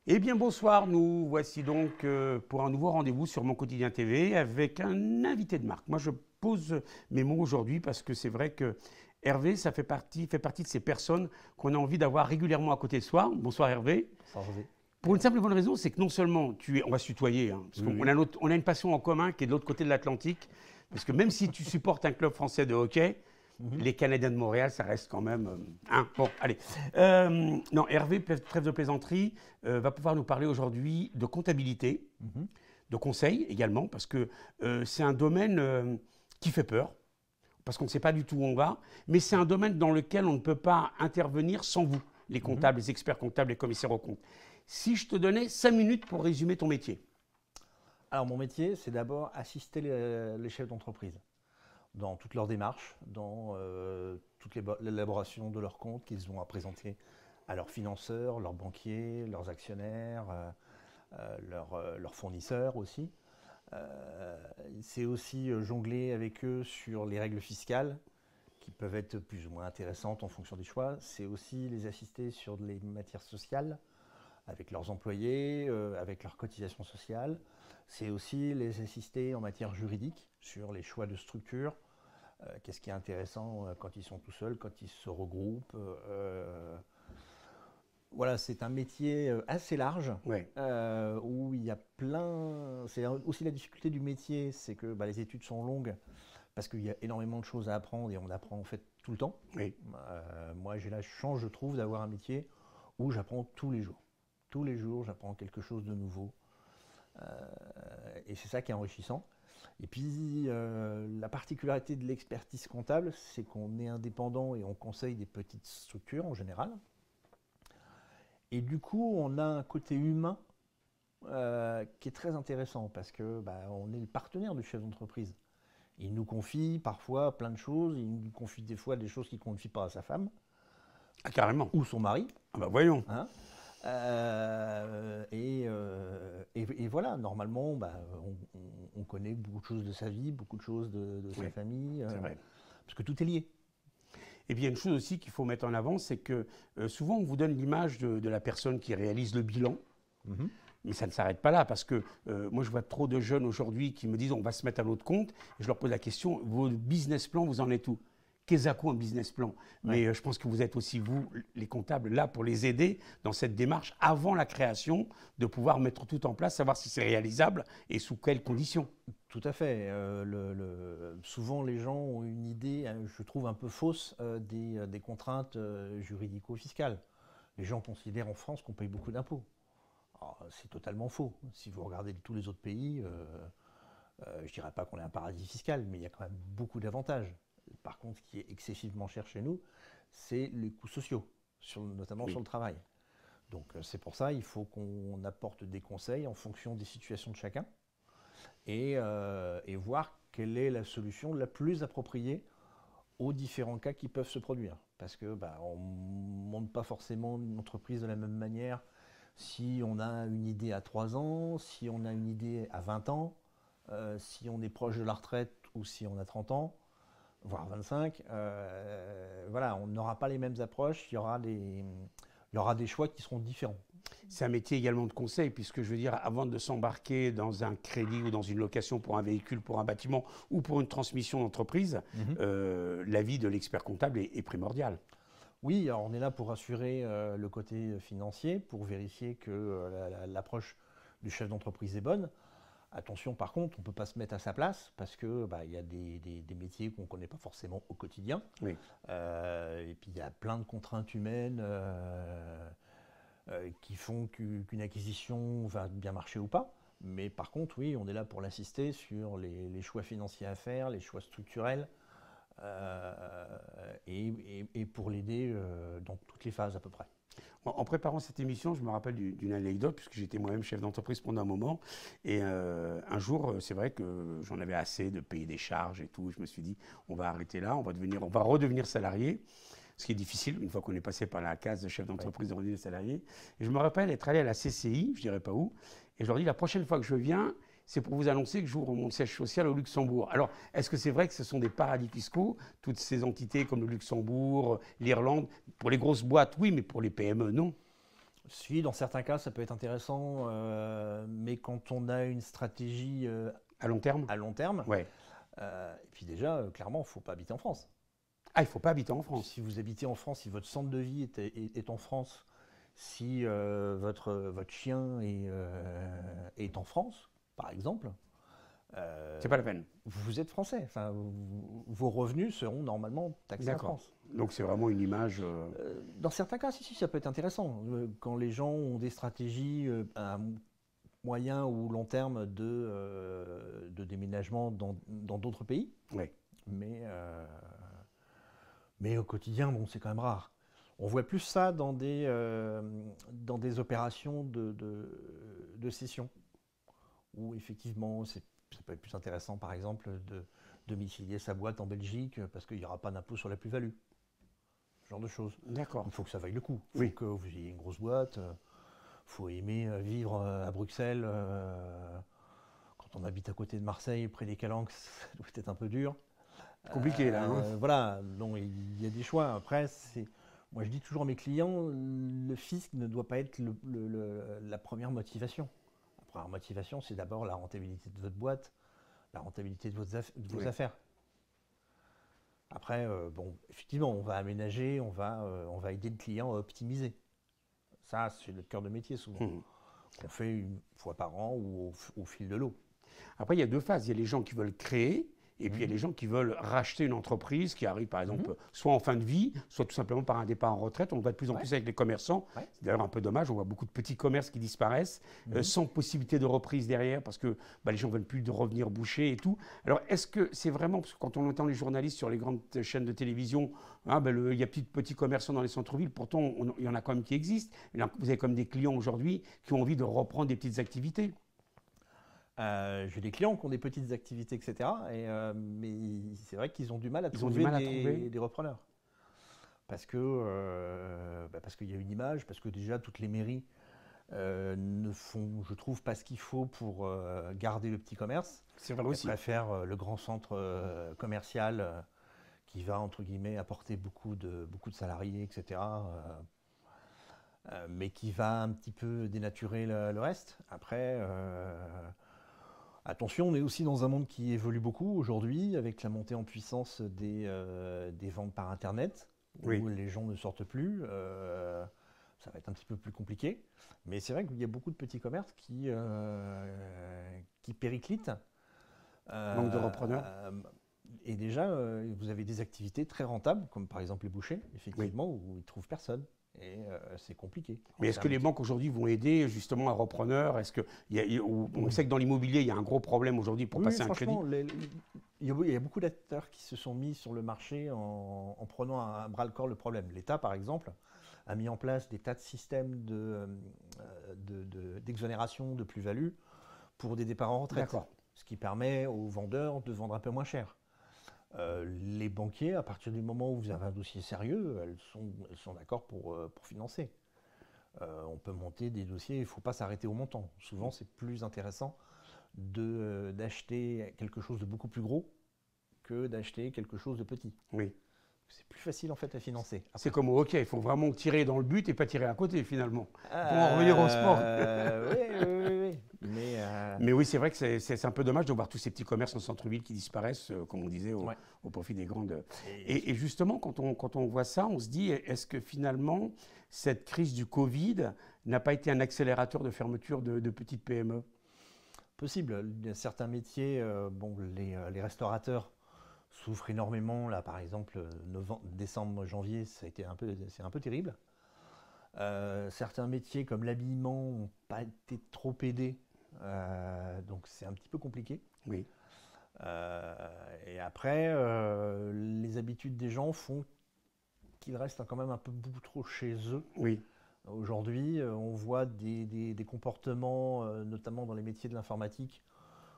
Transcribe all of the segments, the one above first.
Eh bien bonsoir, nous voici donc pour un nouveau rendez-vous sur Mon Quotidien TV avec un invité de marque. Moi je pose mes mots aujourd'hui parce que c'est vrai que Hervé, ça fait partie de ces personnes qu'on a envie d'avoir régulièrement à côté de soi. Bonsoir Hervé. Bonsoir José. Pour une simple et bonne raison, c'est que non seulement on va se tutoyer, hein, parce Oui, qu'on oui. on a une passion en commun qui est de l'autre côté de l'Atlantique, parce que même si tu supportes un club français de hockey, les Canadiens de Montréal, ça reste quand même... hein. Bon, allez. Non, Hervé, trêve de plaisanterie, va pouvoir nous parler aujourd'hui de comptabilité, de conseils également, parce que c'est un domaine qui fait peur, parce qu'on ne sait pas du tout où on va, mais c'est un domaine dans lequel on ne peut pas intervenir sans vous, les comptables, les experts comptables, les commissaires aux comptes. Si je te donnais 5 minutes pour résumer ton métier. Alors mon métier, c'est d'abord assister les chefs d'entreprise dans toutes leurs démarches, dans toute l'élaboration de leurs comptes qu'ils ont à présenter à leurs financeurs, leurs banquiers, leurs actionnaires, leurs fournisseurs aussi. C'est aussi jongler avec eux sur les règles fiscales qui peuvent être plus ou moins intéressantes en fonction des choix. C'est aussi les assister sur les matières sociales avec leurs employés, avec leurs cotisations sociales. C'est aussi les assister en matière juridique sur les choix de structure. Qu'est-ce qui est intéressant quand ils sont tout seuls, quand ils se regroupent. Voilà, c'est un métier assez large, Ouais. où il y a plein... C'est aussi la difficulté du métier, c'est que les études sont longues, parce qu'il y a énormément de choses à apprendre et on apprend en fait tout le temps. Oui. Moi, j'ai la chance, je trouve, d'avoir un métier où j'apprends tous les jours. Tous les jours, j'apprends quelque chose de nouveau. Et c'est ça qui est enrichissant. Et puis, la particularité de l'expertise comptable, c'est qu'on est indépendant et on conseille des petites structures en général. Et du coup, on a un côté humain qui est très intéressant parce que on est le partenaire du chef d'entreprise. Il nous confie parfois plein de choses, il nous confie des fois des choses qu'il ne confie pas à sa femme Ah, carrément. ou son mari. Ah bah voyons. Hein. Et voilà, normalement, on connaît beaucoup de choses de sa vie, beaucoup de choses de sa Oui, famille, c'est vrai. parce que tout est lié. Et puis il y a une chose aussi qu'il faut mettre en avant, c'est que souvent on vous donne l'image de la personne qui réalise le bilan, mais ça ne s'arrête pas là, parce que moi je vois trop de jeunes aujourd'hui qui me disent on va se mettre à notre compte, et je leur pose la question, vos business plans, vous en êtes où? Qu'est-ce qu'un business plan? Mais je pense que vous êtes aussi, vous, les comptables, là pour les aider dans cette démarche avant la création, de pouvoir mettre tout en place, savoir si c'est réalisable et sous quelles conditions. Tout à fait. Souvent, les gens ont une idée, je trouve, un peu fausse des contraintes juridico-fiscales. Les gens considèrent en France qu'on paye beaucoup d'impôts. C'est totalement faux. Si vous regardez tous les autres pays, je ne dirais pas qu'on est un paradis fiscal, mais il y a quand même beaucoup d'avantages. Par contre, ce qui est excessivement cher chez nous, c'est les coûts sociaux, notamment sur le travail. Donc c'est pour ça qu'il faut qu'on apporte des conseils en fonction des situations de chacun et voir quelle est la solution la plus appropriée aux différents cas qui peuvent se produire. Parce que on ne monte pas forcément une entreprise de la même manière si on a une idée à 3 ans, si on a une idée à 20 ans, si on est proche de la retraite ou si on a 30 ans, voire 25. Voilà, on n'aura pas les mêmes approches, il y aura des choix qui seront différents. C'est un métier également de conseil, puisque je veux dire, avant de s'embarquer dans un crédit ou dans une location pour un véhicule, pour un bâtiment ou pour une transmission d'entreprise, l'avis de l'expert comptable est primordial. Oui, alors on est là pour assurer le côté financier, pour vérifier que l'approche du chef d'entreprise est bonne. Attention, par contre, on ne peut pas se mettre à sa place parce que y a des métiers qu'on ne connaît pas forcément au quotidien. Oui. Et puis il y a plein de contraintes humaines qui font qu'une acquisition va bien marcher ou pas. Mais par contre, oui, on est là pour l'assister sur les choix financiers à faire, les choix structurels, et pour l'aider dans toutes les phases à peu près. En préparant cette émission, je me rappelle d'une anecdote, puisque j'étais moi-même chef d'entreprise pendant un moment. Et un jour, c'est vrai que j'en avais assez de payer des charges et tout. Je me suis dit, on va arrêter là, on va redevenir salarié. Ce qui est difficile, une fois qu'on est passé par la case de chef d'entreprise, de redevenir salarié. Et je me rappelle être allé à la CCI, je ne dirais pas où, et je leur dis, la prochaine fois que je viens, c'est pour vous annoncer que j'ouvre mon siège social au Luxembourg. Alors, est-ce que c'est vrai que ce sont des paradis fiscaux, toutes ces entités comme le Luxembourg, l'Irlande? Pour les grosses boîtes, oui, mais pour les PME, non. Si, dans certains cas, ça peut être intéressant, mais quand on a une stratégie À long terme? à long terme, Ouais. et puis déjà, clairement, il ne faut pas habiter en France. Ah, il ne faut pas habiter en France. Si vous habitez en France, si votre centre de vie est en France, si votre chien est en France, par exemple, C'est pas la peine. vous êtes français. Enfin, vos revenus seront normalement taxés en D'accord. France. Donc c'est vraiment une image. Dans certains cas, si, ça peut être intéressant. Quand les gens ont des stratégies à moyen ou long terme de déménagement dans d'autres pays, Ouais. mais au quotidien, bon, c'est quand même rare. On voit plus ça dans des opérations de cession, où effectivement, ça peut être plus intéressant, par exemple, de domicilier sa boîte en Belgique, parce qu'il n'y aura pas d'impôt sur la plus-value. Ce genre de choses. D'accord. Il faut que ça vaille le coup. Il Oui. faut que vous ayez une grosse boîte. Il faut aimer vivre à Bruxelles. Quand on habite à côté de Marseille, près des Calanques, ça doit être un peu dur. Compliqué là. Hein. Voilà, donc il y a des choix. Après, moi je dis toujours à mes clients, le fisc ne doit pas être la première motivation. La première motivation, c'est d'abord la rentabilité de votre boîte, la rentabilité de vos affaires. Après, bon, effectivement, on va aménager, on va aider le client à optimiser. Ça, c'est notre cœur de métier souvent. On fait une fois par an ou au fil de l'eau. Après, il y a deux phases. Il y a les gens qui veulent créer. Et puis il y a les gens qui veulent racheter une entreprise qui arrive par exemple soit en fin de vie, soit tout simplement par un départ en retraite. On le voit de plus en plus avec les commerçants. C'est d'ailleurs un peu dommage, on voit beaucoup de petits commerces qui disparaissent sans possibilité de reprise derrière parce que les gens ne veulent plus de revenir boucher et tout. Alors est-ce que c'est vraiment, parce que quand on entend les journalistes sur les grandes chaînes de télévision, il y a petits commerçants dans les centres-villes, pourtant il y en a quand même qui existent. Vous avez comme des clients aujourd'hui qui ont envie de reprendre des petites activités. J'ai des clients qui ont des petites activités, etc. Mais c'est vrai qu'ils ont du mal à trouver des repreneurs. Parce qu'il y a une image, parce que déjà toutes les mairies ne font, je trouve, pas ce qu'il faut pour garder le petit commerce. C'est vrai aussi. Elles préfèrent le grand centre commercial qui va, entre guillemets, apporter beaucoup de salariés, etc. Mais qui va un petit peu dénaturer le reste. Après... Attention, on est aussi dans un monde qui évolue beaucoup aujourd'hui, avec la montée en puissance des ventes par Internet, où les gens ne sortent plus. Ça va être un petit peu plus compliqué. Mais c'est vrai qu'il y a beaucoup de petits commerces qui périclitent. Manque de repreneurs. Et déjà, vous avez des activités très rentables, comme par exemple les bouchers, effectivement, où ils ne trouvent personne. Et c'est compliqué. Mais est-ce que les banques aujourd'hui vont aider justement un repreneur? Est-ce que on sait que dans l'immobilier, il y a un gros problème aujourd'hui pour passer un crédit? Il y a beaucoup d'acteurs qui se sont mis sur le marché en prenant à bras-le-corps le problème. L'État, par exemple, a mis en place des tas de systèmes d'exonération de plus-value pour des départs en retraite. Ce qui permet aux vendeurs de vendre un peu moins cher. Les banquiers, à partir du moment où vous avez un dossier sérieux, elles sont d'accord pour financer. On peut monter des dossiers, il ne faut pas s'arrêter au montant. Souvent, c'est plus intéressant d'acheter quelque chose de beaucoup plus gros que d'acheter quelque chose de petit. Oui. C'est plus facile en fait à financer. C'est comme au hockey, il faut vraiment tirer dans le but et pas tirer à côté finalement. Pour en revenir au sport. Oui. Mais oui, c'est vrai que c'est un peu dommage de voir tous ces petits commerces en centre-ville qui disparaissent, comme on disait, au profit des grandes. Et justement, quand on voit ça, on se dit, est-ce que finalement, cette crise du Covid n'a pas été un accélérateur de fermeture de petites PME? Possible. Il y a certains métiers, les restaurateurs souffrent énormément. Là, par exemple, décembre, janvier, c'est un peu terrible. Certains métiers comme l'habillement n'ont pas été trop aidés, donc c'est un petit peu compliqué. Oui. Et après, les habitudes des gens font qu'ils restent quand même un peu beaucoup trop chez eux. Oui. Aujourd'hui, on voit des comportements, notamment dans les métiers de l'informatique,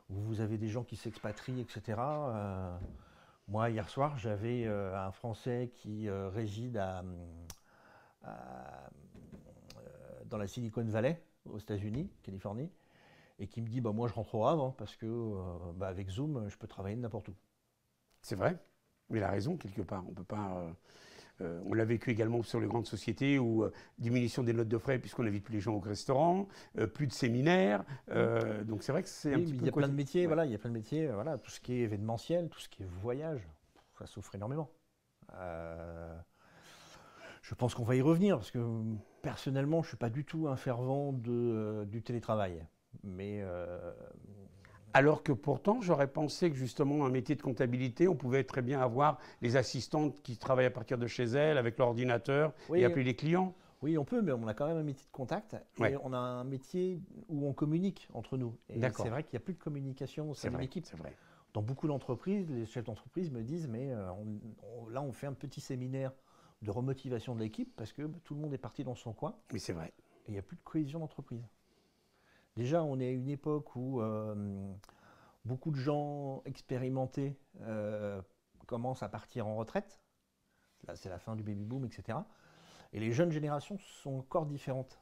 où vous avez des gens qui s'expatrient, etc. Moi, hier soir, j'avais un Français qui réside dans la Silicon Valley, aux États-Unis, Californie, et qui me dit moi, je rentre au Havre parce que avec Zoom, je peux travailler de n'importe où. C'est vrai, mais il a raison quelque part. On peut pas. On l'a vécu également sur les grandes sociétés où diminution des notes de frais puisqu'on n'invite plus les gens au restaurant, plus de séminaires. Donc c'est vrai que c'est un petit peu... Il y a plein de métiers, voilà, il y a plein de métiers, voilà, tout ce qui est événementiel, tout ce qui est voyage, ça souffre énormément. Je pense qu'on va y revenir parce que personnellement, je ne suis pas du tout un fervent du télétravail. Mais alors que pourtant, j'aurais pensé que justement, un métier de comptabilité, on pouvait très bien avoir les assistantes qui travaillent à partir de chez elles avec l'ordinateur et appeler les clients. Oui, on peut, mais on a quand même un métier de contact et on a un métier où on communique entre nous. Et c'est vrai qu'il n'y a plus de communication au sein d'une équipe. C'est vrai. Dans beaucoup d'entreprises, les chefs d'entreprise me disent, mais là, on fait un petit séminaire de remotivation de l'équipe parce que tout le monde est parti dans son coin. Oui, c'est vrai. Et il n'y a plus de cohésion d'entreprise. Déjà, on est à une époque où beaucoup de gens expérimentés commencent à partir en retraite. Là, c'est la fin du baby-boom, etc. Et les jeunes générations sont encore différentes.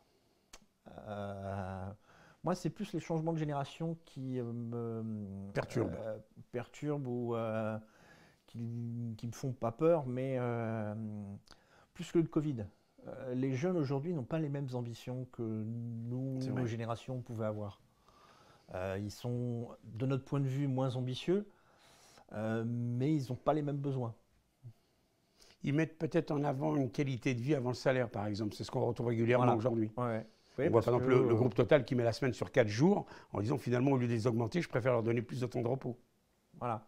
Moi, c'est plus les changements de génération qui me perturbent ou qui me font pas peur, mais plus que le Covid. Les jeunes aujourd'hui n'ont pas les mêmes ambitions que nous, nos générations, pouvaient avoir. Ils sont, de notre point de vue, moins ambitieux, mais ils n'ont pas les mêmes besoins. Ils mettent peut-être en avant une qualité de vie avant le salaire, par exemple. C'est ce qu'on retrouve régulièrement aujourd'hui. Ouais. On voit par exemple le groupe Total qui met la semaine sur 4 jours en disant finalement, au lieu de les augmenter, je préfère leur donner plus de temps de repos. Voilà,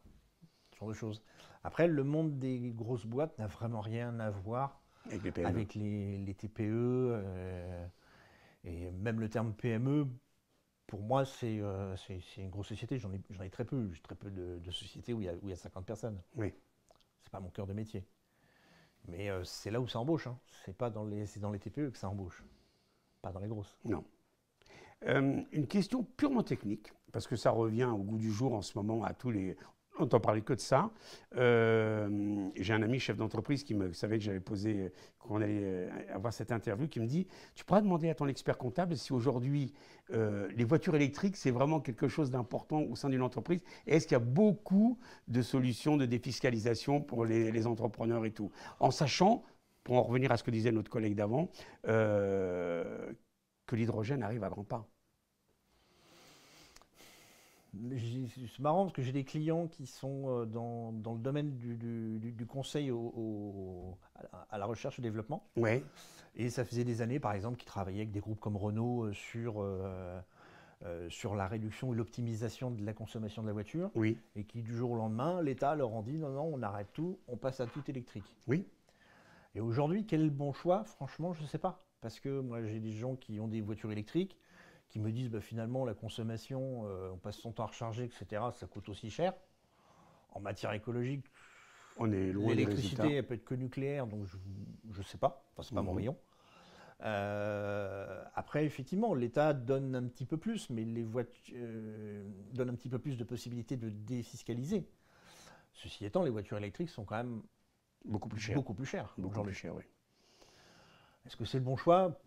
ce genre de choses. Après, le monde des grosses boîtes n'a vraiment rien à voir avec les TPE et même le terme PME. Pour moi, c'est une grosse société. J'en ai très peu. J'ai très peu de sociétés où il y a 50 personnes. Oui. C'est pas mon cœur de métier. Mais c'est là où ça embauche. Hein. C'est dans les TPE que ça embauche. Pas dans les grosses. Non. Une question purement technique, parce que ça revient au goût du jour en ce moment à tous les... On n'entend parler que de ça. J'ai un ami chef d'entreprise qui savait que j'allais poser, qu'on allait avoir cette interview, qui me dit, tu pourras demander à ton expert comptable si aujourd'hui les voitures électriques, c'est vraiment quelque chose d'important au sein d'une entreprise. Et est-ce qu'il y a beaucoup de solutions de défiscalisation pour les entrepreneurs et tout, en sachant, pour en revenir à ce que disait notre collègue d'avant, que l'hydrogène arrive à grands pas. C'est marrant parce que j'ai des clients qui sont dans le domaine du conseil à la recherche et au développement. Ouais. Et ça faisait des années, par exemple, qu'ils travaillaient avec des groupes comme Renault sur la réduction et l'optimisation de la consommation de la voiture. Oui. Et qui, du jour au lendemain, l'État leur en dit non, on arrête tout, on passe à tout électrique. Oui. Et aujourd'hui, quel est le bon choix? Franchement, je ne sais pas. Parce que moi, j'ai des gens qui ont des voitures électriques qui me disent finalement la consommation, on passe son temps à recharger, etc., ça coûte aussi cher. En matière écologique, on est loin l'électricité, elle peut être que nucléaire, donc je ne sais pas, enfin, c'est pas mon rayon. Après, effectivement, l'État donne un petit peu plus, mais les voitures donnent un petit peu plus de possibilités de défiscaliser. Ceci étant, les voitures électriques sont quand même beaucoup plus chères. Beaucoup plus chères. Beaucoup plus chères, oui. Est-ce que c'est le bon choix?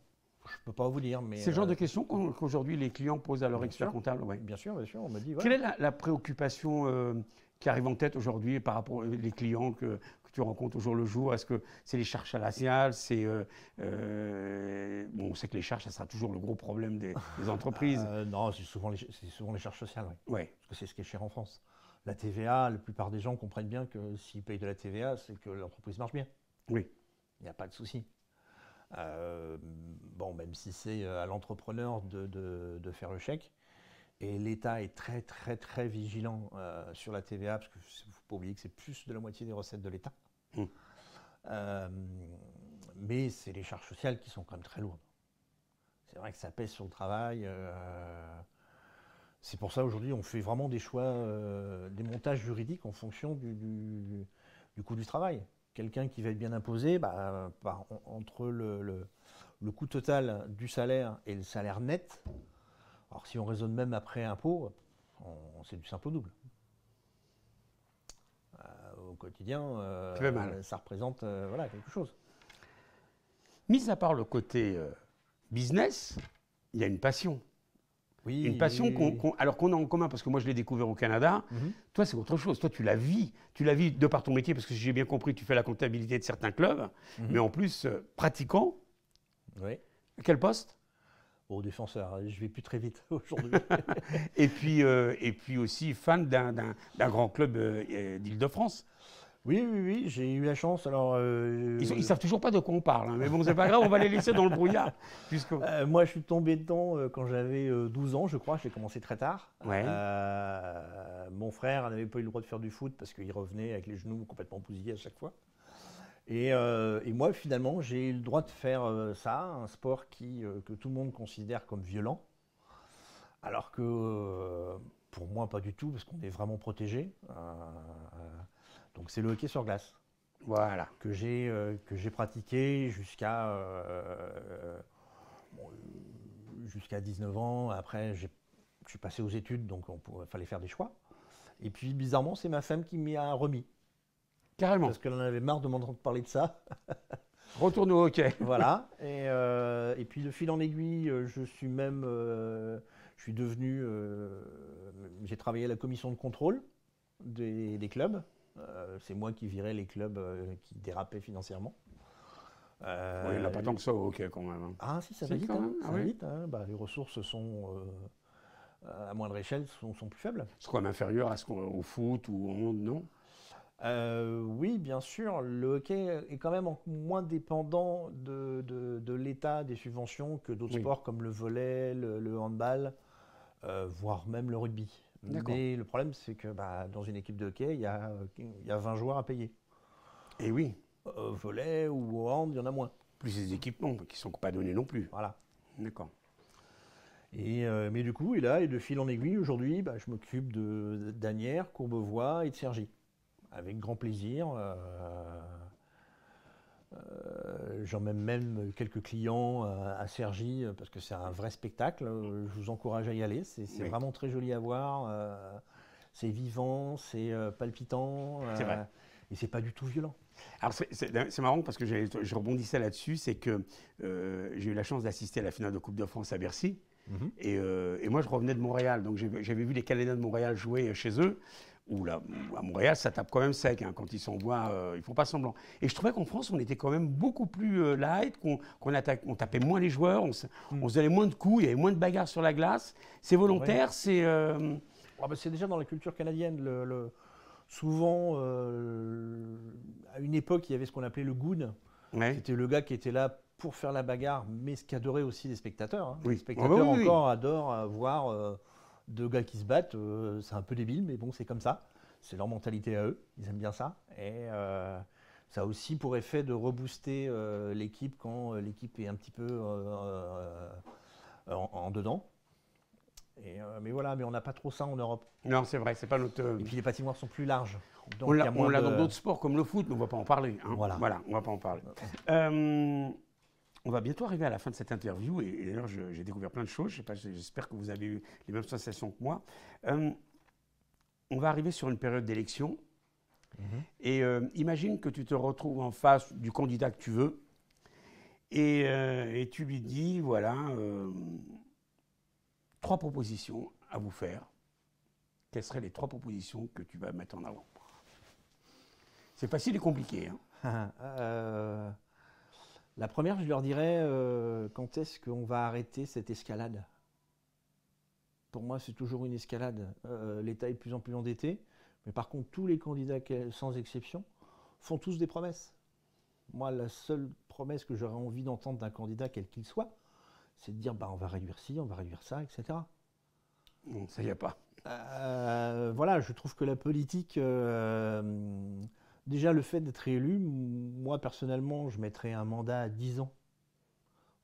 Je ne peux pas vous dire. C'est le genre de questions qu'aujourd'hui les clients posent à leur expert comptable. Ouais. Bien sûr, on me dit. Quelle est la préoccupation qui arrive en tête aujourd'hui par rapport aux clients que tu rencontres au jour le jour? Est-ce que c'est les charges salariales? Bon, on sait que les charges, ça sera toujours le gros problème des entreprises. Non, c'est souvent les charges sociales. Oui. Ouais. Parce que c'est ce qui est cher en France. La TVA, la plupart des gens comprennent bien que s'ils payent de la TVA, c'est que l'entreprise marche bien. Oui. Il n'y a pas de souci. Bon, même si c'est à l'entrepreneur de faire le chèque, et l'État est très très très vigilant sur la TVA, parce qu'il ne faut pas oublier que c'est plus de la moitié des recettes de l'État. Mais c'est les charges sociales qui sont quand même très lourdes. C'est vrai que ça pèse sur le travail. C'est pour ça aujourd'hui on fait vraiment des choix, des montages juridiques en fonction du coût du travail. Quelqu'un qui va être bien imposé, entre le coût total du salaire et le salaire net, alors si on raisonne même après impôt, c'est du simple au double. Au quotidien, ça représente quelque chose. Mis à part le côté business, il y a une passion. Oui, Une passion oui. alors qu'on a en commun, parce que moi je l'ai découvert au Canada. Toi, c'est autre chose. Toi, tu la vis. Tu la vis de par ton métier, parce que si j'ai bien compris, tu fais la comptabilité de certains clubs. Mais en plus, pratiquant, Oui. à quel poste? Au défenseur, je vais plus très vite aujourd'hui. Et puis aussi fan d'un grand club d'Île-de-France. Oui, oui, oui, j'ai eu la chance. Alors, Ils savent toujours pas de quoi on parle, hein, mais bon, c'est pas grave, on va les laisser dans le brouillard. Puisque... moi, je suis tombé dedans quand j'avais 12 ans, je crois. J'ai commencé très tard. Ouais. Mon frère n'avait pas eu le droit de faire du foot parce qu'il revenait avec les genoux complètement bousillés à chaque fois. Et moi, finalement, j'ai eu le droit de faire ça, un sport que tout le monde considère comme violent, alors que pour moi, pas du tout, parce qu'on est vraiment protégé. Donc, c'est le hockey sur glace Voilà. que j'ai pratiqué bon, jusqu'à 19 ans. Après, je suis passé aux études, donc il fallait faire des choix. Et puis, bizarrement, c'est ma femme qui m'y a remis. Carrément. Parce qu'elle en avait marre de m'entendre parler de ça. Retourne au hockey. Voilà. Et puis, de fil en aiguille, je suis devenu. J'ai travaillé à la commission de contrôle des clubs. C'est moi qui virais les clubs qui dérapaient financièrement. Oui, il n'y en a pas tant que ça au hockey quand même. Ah si, ça Si, va vite. quand même. Ça Ah va oui. vite. Les ressources sont, à moindre échelle, sont plus faibles. C'est quand même inférieur à au foot ou au monde, non? Oui, bien sûr, le hockey est quand même moins dépendant de l'État, des subventions, que d'autres Oui. sports comme le volley, le handball, voire même le rugby. D'accord. Mais le problème, c'est que dans une équipe de hockey, il y a 20 joueurs à payer. Et oui, Au volley ou au hand, il y en a moins. plus les équipements qui ne sont pas donnés non plus. Voilà. D'accord. Mais du coup, et de fil en aiguille, aujourd'hui, je m'occupe d'Asnières, Courbevoie et de Cergy. Avec grand plaisir. J'emmène même quelques clients à Cergy parce que c'est un vrai spectacle. Je vous encourage à y aller. C'est Oui. vraiment très joli à voir. C'est vivant, c'est palpitant. C'est vrai. Et c'est pas du tout violent. Alors c'est marrant parce que je rebondissais là-dessus, c'est que j'ai eu la chance d'assister à la finale de Coupe de France à Bercy. Et moi je revenais de Montréal, donc j'avais vu les Canadiens de Montréal jouer chez eux. Où là, à Montréal, ça tape quand même sec hein, quand ils s'envoient, ils font pas semblant. Et je trouvais qu'en France, on était quand même beaucoup plus light, on tapait moins les joueurs, on se donnait moins de coups, il y avait moins de bagarres sur la glace. C'est volontaire, Ouais. c'est... C'est déjà dans la culture canadienne. Souvent, à une époque, il y avait ce qu'on appelait le goon. Ouais. C'était le gars qui était là pour faire la bagarre, mais ce qu'adoraient aussi les spectateurs. Hein. Oui. Les spectateurs Oui. encore adorent voir deux gars qui se battent. C'est un peu débile, mais bon, c'est comme ça. C'est leur mentalité à eux. Ils aiment bien ça. Et ça a aussi pour effet de rebooster l'équipe quand l'équipe est un petit peu en dedans. Mais voilà, mais on n'a pas trop ça en Europe. Non, c'est vrai, c'est pas notre... Et puis les patinoires sont plus larges. Donc on il y a moins l'a de... dans d'autres sports comme le foot, mais on ne va pas en parler. Hein. Voilà, on va pas en parler. On va bientôt arriver à la fin de cette interview et d'ailleurs j'ai découvert plein de choses. Je sais pas, j'espère que vous avez eu les mêmes sensations que moi. On va arriver sur une période d'élection et imagine que tu te retrouves en face du candidat que tu veux et tu lui dis voilà 3 propositions à vous faire. Quelles seraient les 3 propositions que tu vas mettre en avant? C'est facile et compliqué. Hein. La première, je leur dirais quand est-ce qu'on va arrêter cette escalade? Pour moi, c'est toujours une escalade. L'État est de plus en plus endetté, mais par contre, tous les candidats, sans exception, font tous des promesses. Moi, la seule promesse que j'aurais envie d'entendre d'un candidat, quel qu'il soit, c'est de dire on va réduire ci, on va réduire ça, etc. Bon, ça y a pas. Voilà, je trouve que la politique, déjà le fait d'être élu, moi personnellement, je mettrais un mandat à 10 ans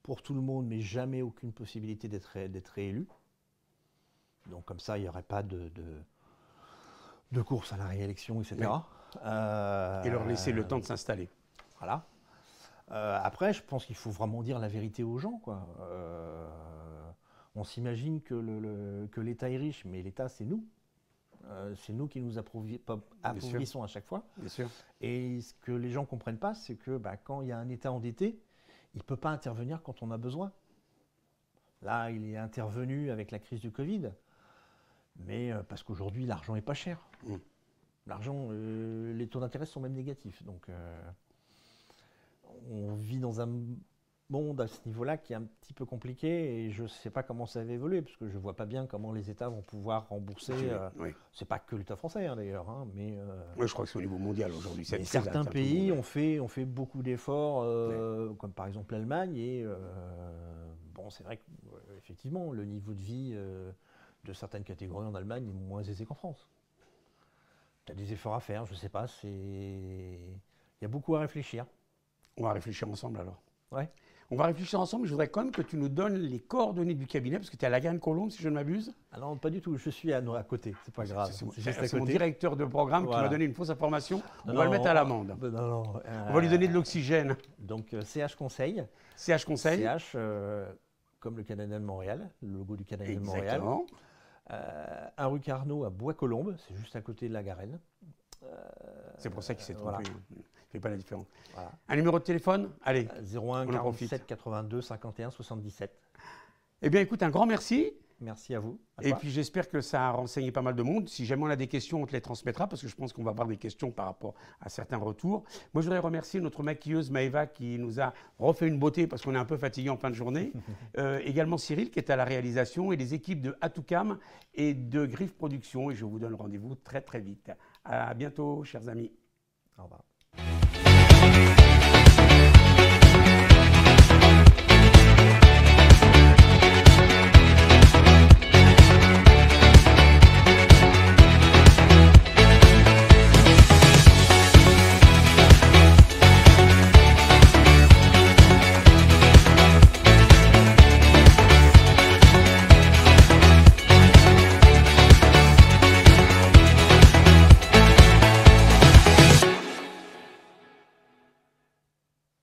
pour tout le monde, mais jamais aucune possibilité d'être réélu. Donc comme ça, il n'y aurait pas de course à la réélection, etc. Oui. Et leur laisser le temps de s'installer. Voilà. Après, je pense qu'il faut vraiment dire la vérité aux gens, quoi. On s'imagine que l'État est riche, mais l'État, c'est nous. C'est nous qui nous appauvrissons à chaque fois. Bien sûr. Et ce que les gens ne comprennent pas, c'est que quand il y a un État endetté, il ne peut pas intervenir quand on a besoin. Là, il est intervenu avec la crise du Covid, mais parce qu'aujourd'hui, l'argent n'est pas cher. L'argent, les taux d'intérêt sont même négatifs. Donc, on vit dans un monde à ce niveau-là qui est un petit peu compliqué et je ne sais pas comment ça va évoluer parce que je ne vois pas bien comment les États vont pouvoir rembourser. Oui. C'est pas que l'État français d'ailleurs, hein, mais je crois que c'est au niveau mondial aujourd'hui. certains pays ont fait beaucoup d'efforts, comme par exemple l'Allemagne. Et bon, c'est vrai qu'effectivement, le niveau de vie de certaines catégories en Allemagne est moins aisé qu'en France. Tu as des efforts à faire, je ne sais pas. Il y a beaucoup à réfléchir. On va réfléchir ensemble alors. Ouais. On va réfléchir ensemble. Je voudrais quand même que tu nous donnes les coordonnées du cabinet, parce que tu es à la Garenne-Colombe, si je ne m'abuse. Ah non, pas du tout. Je suis à côté. C'est pas grave. C'est mon directeur de programme qui m'a donné une fausse information. On va le mettre à l'amende. On va lui donner de l'oxygène. Donc, CH Conseil. CH Conseil. CH, comme le Canadien de Montréal, le logo du Canadien de Montréal. Exactement. 1 rue Carnot à Bois-Colombes, c'est juste à côté de la Garenne. C'est pour ça qu'il s'est trompé. Voilà. Il ne fait pas la différence. Voilà. Un numéro de téléphone? Allez. 01 47 82 51 77. Eh bien, écoute, un grand merci. Merci à vous. Et puis, j'espère que ça a renseigné pas mal de monde. Si jamais on a des questions, on te les transmettra parce que je pense qu'on va avoir des questions par rapport à certains retours. Moi, je voudrais remercier notre maquilleuse Maëva qui nous a refait une beauté parce qu'on est un peu fatigué en fin de journée. Également Cyril qui est à la réalisation et les équipes de Atoukam et de Griffe Productions. Et je vous donne rendez-vous très, très vite. À bientôt, chers amis. Au revoir.